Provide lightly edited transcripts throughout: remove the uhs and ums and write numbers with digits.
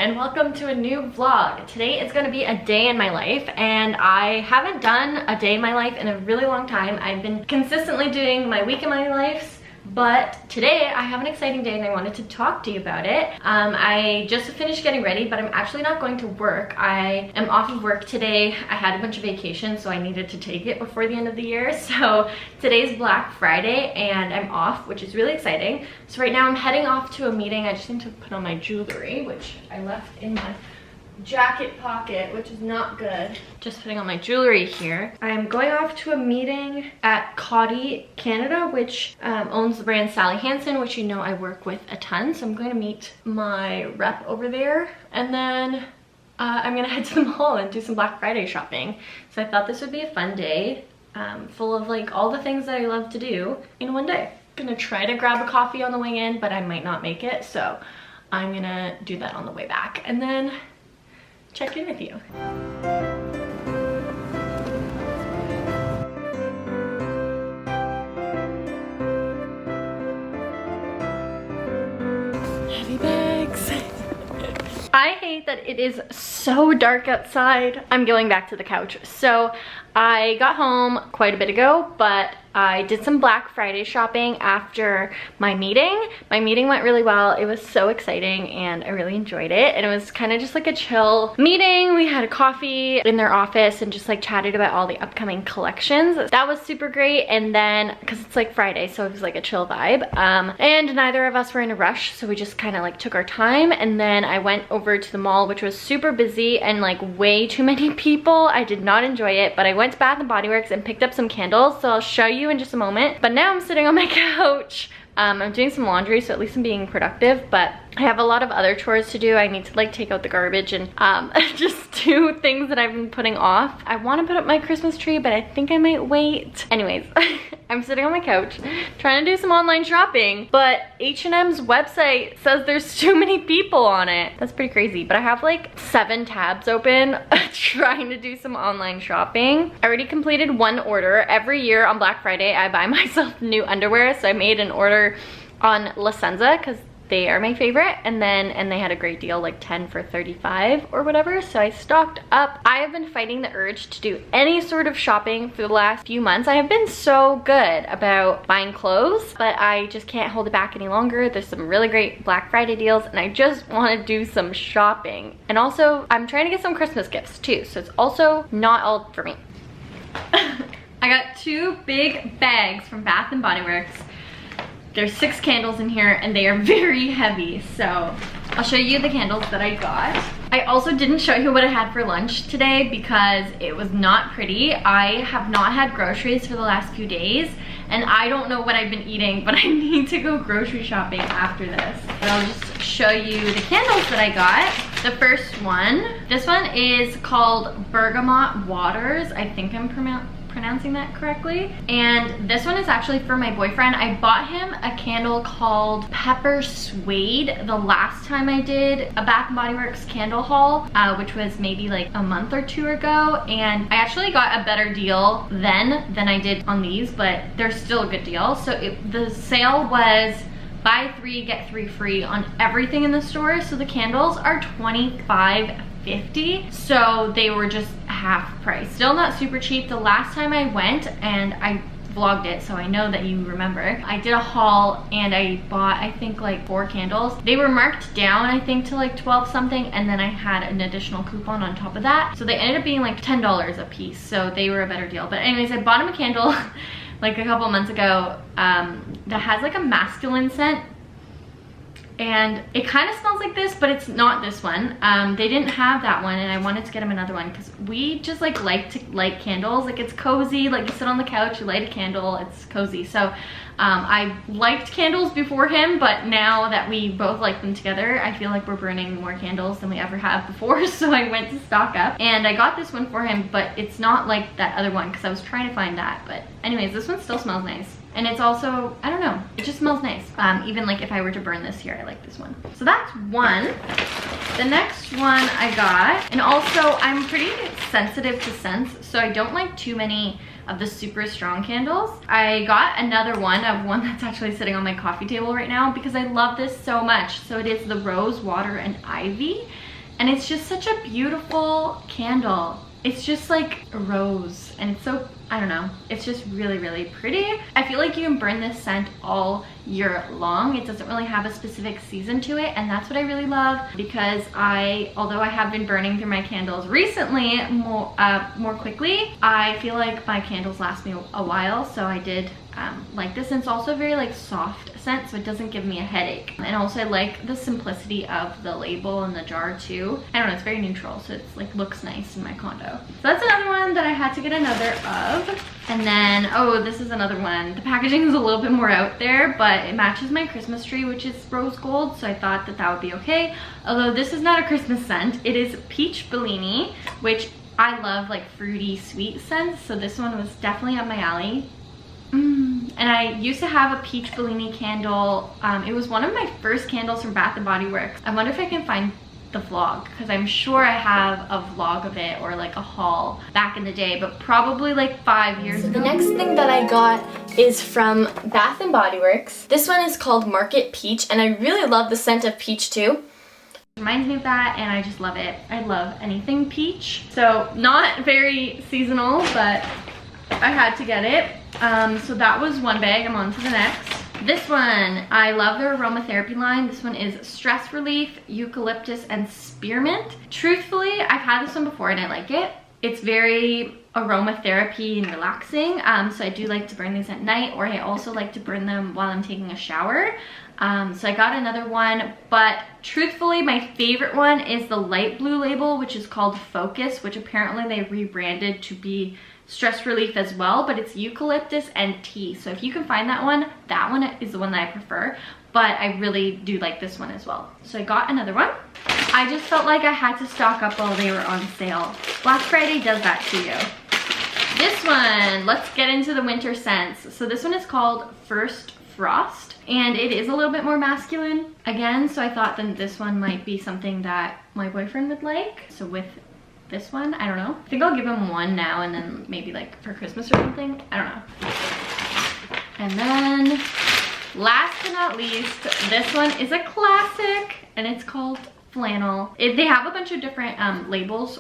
and welcome to a new vlog. Today is going to be a day in my life, and I haven't done a day in my life in a really long time. I've been consistently doing my week in my life, but today I have an exciting day and I wanted to talk to you about it. I just finished getting ready, but I'm actually not going to work. I am off of work today. I had a bunch of vacations, so I needed to take it before the end of the year. So today's Black Friday and I'm off, which is really exciting. So right now I'm heading off to a meeting. I just need to put on my jewelry, which I left in my jacket pocket, which is not good. Just putting on my jewelry here. I'm going off to a meeting at Coty Canada, which owns the brand Sally Hansen, which you know I work with a ton. So I'm going to meet my rep over there, and then I'm gonna head to the mall and do some Black Friday shopping. So I thought this would be a fun day, full of like all the things that I love to do in one day. I'm gonna try to grab a coffee on the way in, but I might not make it, so I'm gonna do that on the way back and then check in with you. Heavy bags. I hate that it is so dark outside. I'm going back to the couch. So I got home quite a bit ago, but I did some Black Friday shopping after my meeting. My meeting went really well. It was so exciting and I really enjoyed it. And it was kind of just like a chill meeting. We had a coffee in their office and just like chatted about all the upcoming collections. That was super great. And then, cause it's like Friday, so it was like a chill vibe. And neither of us were in a rush. So we just kind of like took our time. And then I went over to the mall, which was super busy and like way too many people. I did not enjoy it, but I went to Bath & Body Works and picked up some candles. So I'll show you in just a moment. But now I'm sitting on my couch. I'm doing some laundry, so at least I'm being productive, but I have a lot of other chores to do. I need to like take out the garbage and just do things that I've been putting off. I want to put up my Christmas tree, but I think I might wait. Anyways, I'm sitting on my couch trying to do some online shopping, but H&M's website says there's too many people on it. That's pretty crazy, but I have like 7 tabs open trying to do some online shopping. I already completed one order. Every year on Black Friday, I buy myself new underwear, so I made an order on La Senza because they are my favorite, and they had a great deal, like 10 for 35 or whatever, so I stocked up. I have been fighting the urge to do any sort of shopping for the last few months. I have been so good about buying clothes, but I just can't hold it back any longer. There's some really great Black Friday deals and I just want to do some shopping. And also I'm trying to get some Christmas gifts too, so it's also not all for me. I got 2 big bags from Bath & Body Works. There's 6 candles in here and they are very heavy, so I'll show you the candles that I got. I also didn't show you what I had for lunch today because it was not pretty. I have not had groceries for the last few days and I don't know what I've been eating, but I need to go grocery shopping after this. But I'll just show you the candles that I got. The first one, this one is called Bergamot Waters. I think I'm pronouncing that correctly. And this one is actually for my boyfriend. I bought him a candle called Pepper Suede the last time I did a Bath & Body Works candle haul, which was maybe like a month or 2 ago. And I actually got a better deal then than I did on these, but they're still a good deal. So the sale was buy 3 get 3 free on everything in the store. So the candles are $25.50, so they were just half price. Still not super cheap. The last time I went, and I vlogged it, so I know that you remember, I did a haul and I bought I think like 4 candles. They were marked down I think to like 12 something, and then I had an additional coupon on top of that, so they ended up being like $10 a piece, so they were a better deal. But anyways, I bought him a candle like a couple months ago that has like a masculine scent, and it kind of smells like this, but it's not this one. They didn't have that one, and I wanted to get him another one because we just like to light candles. Like, it's cozy, like you sit on the couch, you light a candle, it's cozy. So I liked candles before him, but now that we both like them together, I feel like we're burning more candles than we ever have before. So I went to stock up and I got this one for him, but it's not like that other one because I was trying to find that. But anyways, this one still smells nice. And it's also, I don't know, it just smells nice. Even like if I were to burn this here, I like this one. So that's one. The next one I got, and also I'm pretty sensitive to scents, so I don't like too many of the super strong candles. I got another one that's actually sitting on my coffee table right now because I love this so much. So it is the Rose, Water, and Ivy. And it's just such a beautiful candle. It's just like a rose, and it's so, I don't know, it's just really, really pretty. I feel like you can burn this scent all year long. It doesn't really have a specific season to it, and that's what I really love, because although I have been burning through my candles recently more quickly, I feel like my candles last me a while, so I did like this. And it's also a very like soft scent, so it doesn't give me a headache. And also I like the simplicity of the label and the jar too. I don't know, it's very neutral, so it's like looks nice in my condo. So that's another one that I had to get another of. And then, oh, this is another one. The packaging is a little bit more out there, but it matches my Christmas tree, which is rose gold, so I thought that that would be okay. Although this is not a Christmas scent. It is Peach Bellini, which I love like fruity sweet scents, so this one was definitely up my alley. And I used to have a Peach Bellini candle. It was one of my first candles from Bath & Body Works. I wonder if I can find the vlog, because I'm sure I have a vlog of it, or like a haul back in the day, but probably like 5 years ago. The next thing that I got is from Bath & Body Works. This one is called Market Peach, and I really love the scent of peach too. Reminds me of that, and I just love it. I love anything peach. So not very seasonal, but I had to get it. So that was one bag. I'm on to the next. This one, I love their aromatherapy line. This one is Stress Relief, Eucalyptus, and Spearmint. Truthfully, I've had this one before and I like it. It's very aromatherapy and relaxing. So I do like to burn these at night, or I also like to burn them while I'm taking a shower. So I got another one, but truthfully, my favorite one is the light blue label, which is called Focus, which apparently they rebranded to be Stress Relief as well, but it's eucalyptus and tea. So if you can find that one is the one that I prefer, but I really do like this one as well. So I got another one. I just felt like I had to stock up while they were on sale. Black Friday does that to you. This one, let's get into the winter scents. So this one is called First Frost, and it is a little bit more masculine again, so I thought that this one might be something that my boyfriend would like. So with this one, I don't know. I think I'll give him one now, and then maybe like for Christmas or something. I don't know. And then last but not least, this one is a classic, and it's called Flannel. They have a bunch of different labels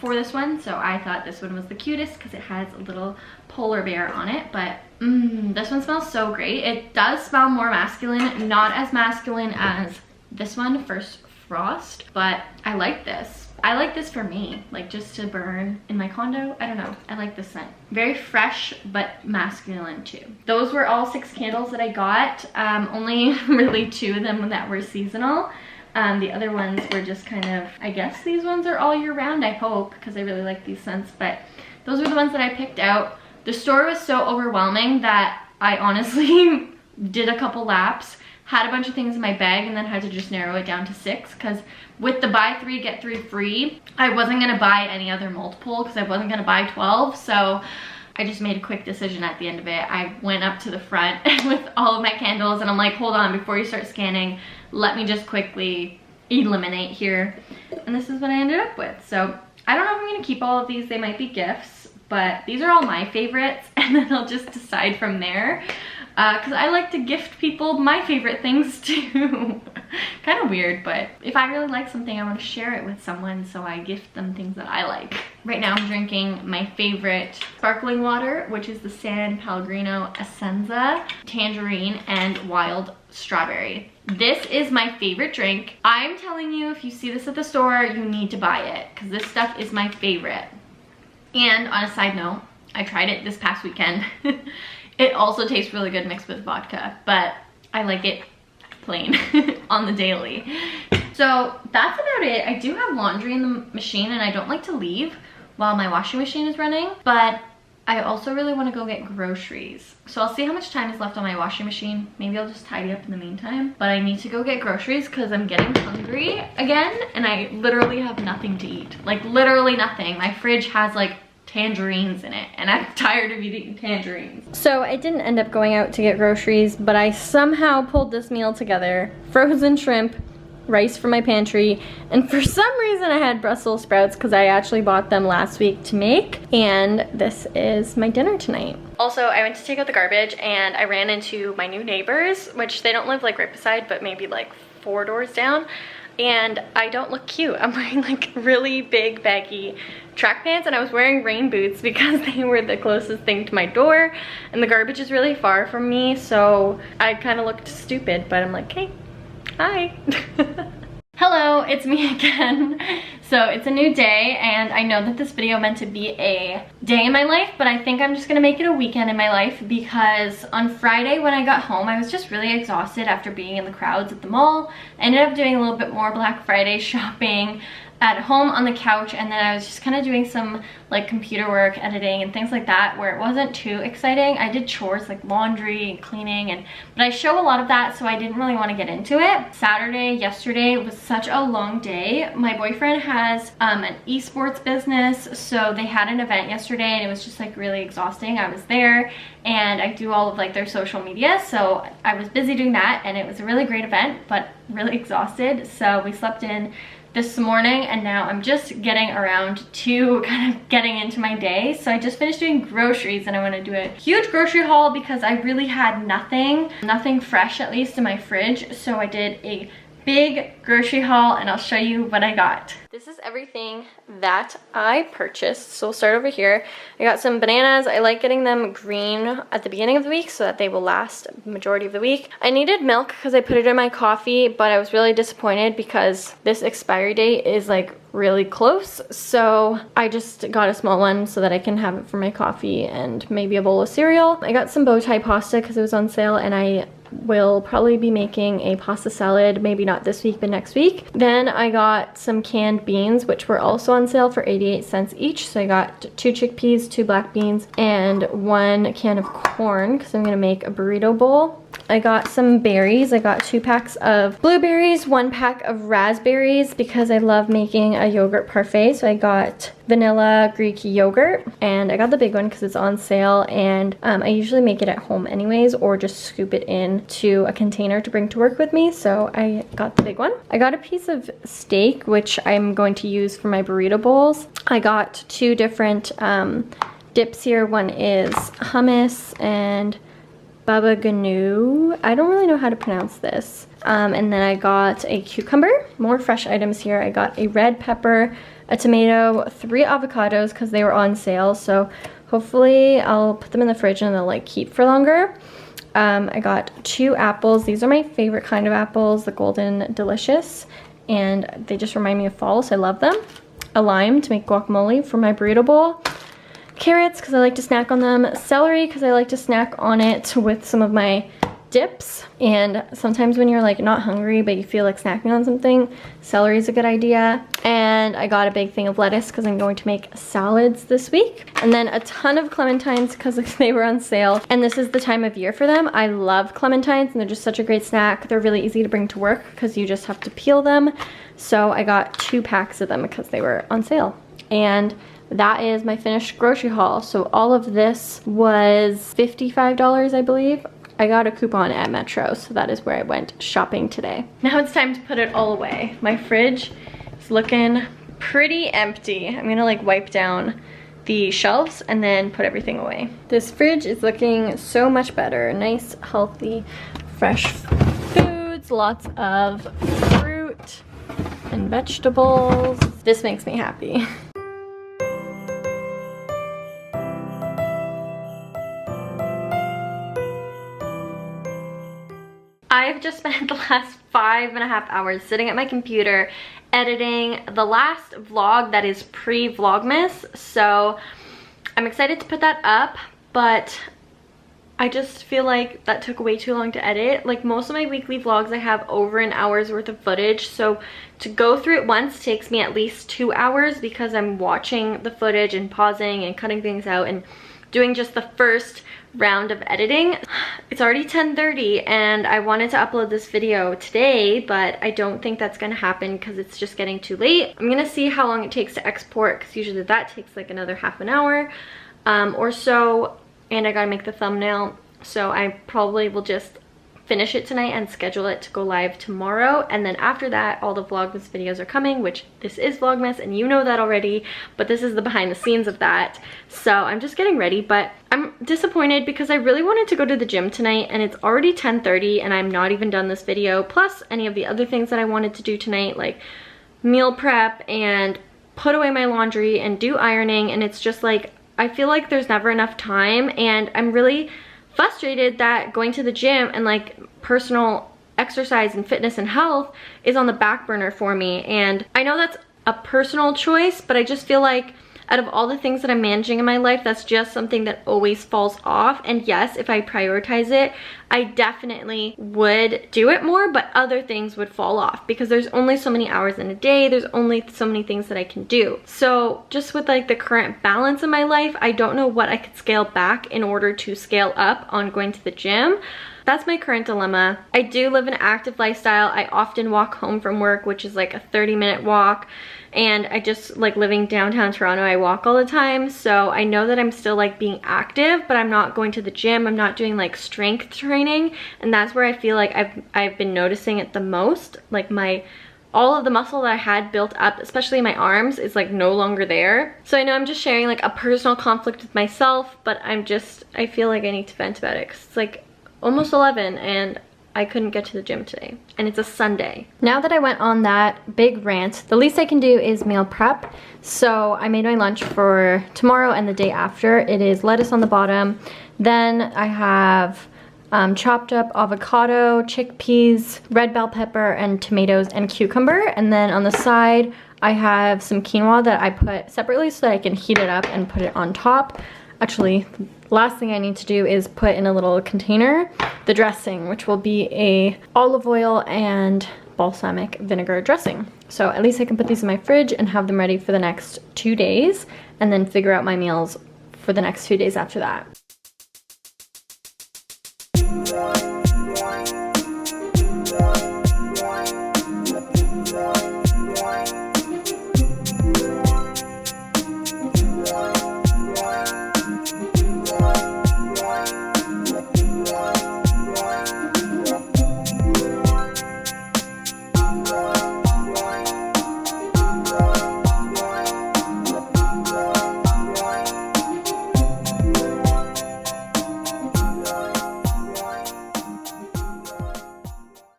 for this one, so I thought this one was the cutest because it has a little polar bear on it. But this one smells so great. It does smell more masculine, not as masculine as this one, First Frost, but I like this. I like this for me, like just to burn in my condo. I don't know, I like this scent. Very fresh, but masculine too. Those were all 6 candles that I got. Only really 2 of them that were seasonal. The other ones were just kind of, I guess these ones are all year round, I hope, because I really like these scents, but those were the ones that I picked out. The store was so overwhelming that I honestly did a couple laps, had a bunch of things in my bag, and then had to just narrow it down to 6, because with the buy 3 get 3 free, I wasn't gonna buy any other multiple because I wasn't gonna buy 12, so I just made a quick decision at the end of it. I went up to the front with all of my candles, and I'm like, hold on, before you start scanning, let me just quickly eliminate here. And this is what I ended up with. So I don't know if I'm gonna keep all of these. They might be gifts, but these are all my favorites, and then I'll just decide from there. Because I like to gift people my favorite things too. Kind of weird, but if I really like something, I want to share it with someone, so I gift them things that I like. Right now I'm drinking my favorite sparkling water, which is the San Pellegrino Essenza Tangerine and Wild Strawberry. This is my favorite drink. I'm telling you, if you see this at the store, you need to buy it, because this stuff is my favorite. And on a side note, I tried it this past weekend. It also tastes really good mixed with vodka, but I like it plain on the daily. So that's about it. I do have laundry in the machine, and I don't like to leave while my washing machine is running, but I also really want to go get groceries. So I'll see how much time is left on my washing machine. Maybe I'll just tidy up in the meantime, but I need to go get groceries because I'm getting hungry again, and I literally have nothing to eat. Like literally nothing. My fridge has like tangerines in it, and I'm tired of eating tangerines. So I didn't end up going out to get groceries, but I somehow pulled this meal together. Frozen shrimp, rice from my pantry, and for some reason I had Brussels sprouts because I actually bought them last week to make, and this is my dinner tonight. Also, I went to take out the garbage and I ran into my new neighbors, which they don't live like right beside, but maybe like 4 doors down. and I don't look cute. I'm wearing like really big baggy track pants, and I was wearing rain boots because they were the closest thing to my door, and the garbage is really far from me, so I kind of looked stupid, but I'm like, hey, hi. Hello, it's me again. So it's a new day, and I know that this video meant to be a day in my life, but I think I'm just gonna make it a weekend in my life, because on Friday when I got home, I was just really exhausted after being in the crowds at the mall. I ended up doing a little bit more Black Friday shopping at home on the couch, and then I was just kind of doing some like computer work, editing and things like that, where it wasn't too exciting. I did chores like laundry and cleaning, but I show a lot of that, so I didn't really want to get into it. Yesterday was such a long day. My boyfriend has an esports business, so they had an event yesterday, and it was just like really exhausting. I was there, and I do all of like their social media, so I was busy doing that, and it was a really great event, but really exhausted. So we slept in this morning, and now I'm just getting around to kind of getting into my day. So I just finished doing groceries, and I want to do a huge grocery haul because I really had nothing fresh, at least in my fridge. So I did a big grocery haul, and I'll show you what I got. This is everything that I purchased. So we'll start over here. I got some bananas. I like getting them green at the beginning of the week so that they will last the majority of the week. I needed milk because I put it in my coffee, but I was really disappointed because this expiry date is like really close. So I just got a small one so that I can have it for my coffee and maybe a bowl of cereal. I got some bow tie pasta because it was on sale, and I will probably be making a pasta salad, maybe not this week but next week. Then I got some canned beans, which were also on sale for 88 cents each. So I got 2 chickpeas, 2 black beans, and 1 can of corn because I'm gonna make a burrito bowl. I got some berries. I got 2 packs of blueberries, 1 pack of raspberries because I love making a yogurt parfait. So I got vanilla Greek yogurt, and I got the big one because it's on sale, and I usually make it at home anyways, or just scoop it into a container to bring to work with me. So I got the big one. I got a piece of steak, which I'm going to use for my burrito bowls. I got 2 different dips here. One is hummus and baba ganoush. I don't really know how to pronounce this. And then I got a cucumber. More fresh items here. I got a red pepper, a tomato, 3 avocados because they were on sale. So hopefully I'll put them in the fridge and they'll like keep for longer. I got 2 apples. These are my favorite kind of apples, the Golden Delicious, and they just remind me of fall, so I love them. A lime to make guacamole for my burrito bowl. Carrots because I like to snack on them. Celery because I like to snack on it with some of my dips. And sometimes when you're like not hungry but you feel like snacking on something, celery is a good idea. And I got a big thing of lettuce because I'm going to make salads this week. And then a ton of clementines because they were on sale, and this is the time of year for them. I love clementines, and they're just such a great snack. They're really easy to bring to work because you just have to peel them. So I got 2 packs of them because they were on sale. And that is my finished grocery haul. So all of this was $55, I believe. I got a coupon at Metro, so that is where I went shopping today. Now it's time to put it all away. My fridge is looking pretty empty. I'm gonna like wipe down the shelves and then put everything away. This fridge is looking so much better. Nice, healthy, fresh foods, lots of fruit and vegetables. This makes me happy. I've just spent the last 5.5 hours sitting at my computer editing the last vlog that is pre-Vlogmas. So I'm excited to put that up, but I just feel like that took way too long to edit. Like most of my weekly vlogs, I have over an hour's worth of footage. So to go through it once takes me at least 2 hours because I'm watching the footage and pausing and cutting things out and doing just the first round of editing. It's already 10:30 and I wanted to upload this video today, but I don't think that's gonna happen because it's just getting too late. I'm gonna see how long it takes to export because usually that takes like another half an hour or so, and I gotta make the thumbnail, so I probably will just finish it tonight and schedule it to go live tomorrow. And then after that, all the Vlogmas videos are coming, which this is Vlogmas and you know that already, but this is the behind the scenes of that. So I'm just getting ready, but I'm disappointed because I really wanted to go to the gym tonight and it's already 10:30 and I'm not even done this video, plus any of the other things that I wanted to do tonight, like meal prep and put away my laundry and do ironing. And it's just like, I feel like there's never enough time, and I'm really frustrated that going to the gym and like personal exercise and fitness and health is on the back burner for me. And I know that's a personal choice, but I just feel like out of all the things that I'm managing in my life, that's just something that always falls off. And yes, if I prioritize it, I definitely would do it more, but other things would fall off because there's only so many hours in a day. There's only so many things that I can do. So just with like the current balance in my life, I don't know what I could scale back in order to scale up on going to the gym. That's my current dilemma. I do live an active lifestyle. I often walk home from work, which is like a 30-minute walk. And I just like living downtown Toronto, I walk all the time. So I know that I'm still like being active, but I'm not going to the gym. I'm not doing like strength training. And that's where I feel like I've been noticing it the most. Like all of the muscle that I had built up, especially my arms, is like no longer there. So I know I'm just sharing like a personal conflict with myself, but I feel like I need to vent about it because it's like almost 11 and I couldn't get to the gym today, and it's a Sunday. Now that I went on that big rant, the least I can do is meal prep. So I made my lunch for tomorrow and the day after. It is lettuce on the bottom. Then I have chopped up avocado, chickpeas, red bell pepper, and tomatoes and cucumber. And then on the side, I have some quinoa that I put separately so that I can heat it up and put it on top. Actually, last thing I need to do is put in a little container the dressing, which will be a olive oil and balsamic vinegar dressing. So at least I can put these in my fridge and have them ready for the next 2 days, and then figure out my meals for the next 2 days after that.